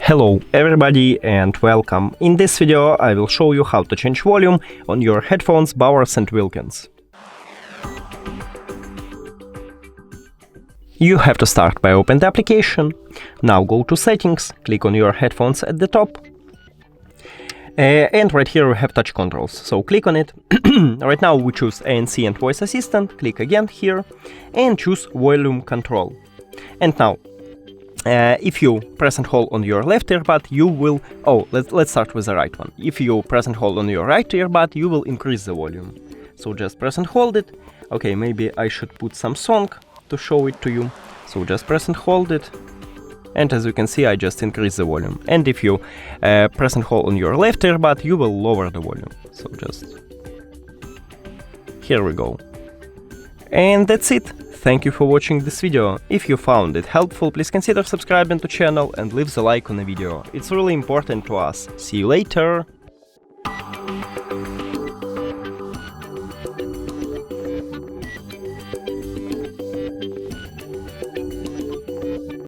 Hello everybody and welcome. In this video I will show you how to change volume on your headphones Bowers and Wilkins. You have to start by opening the application. Now go to settings, click on your headphones at the top. And right here we have touch controls, so click on it. Right now we choose ANC and voice assistant, click again here and choose volume control. And now if you press and hold on your left earbud, you will... let's start with the right one. If you press and hold on your right earbud, you will increase the volume. So just press and hold it. Okay, maybe I should put some song to show it to you. So just press and hold it. And as you can see, I just increase the volume. And if you press and hold on your left earbud, you will lower the volume. So just... here we go. And that's it. Thank you for watching this video. If you found it helpful, please consider subscribing to the channel and leave the like on the video. It's really important to us. See you later!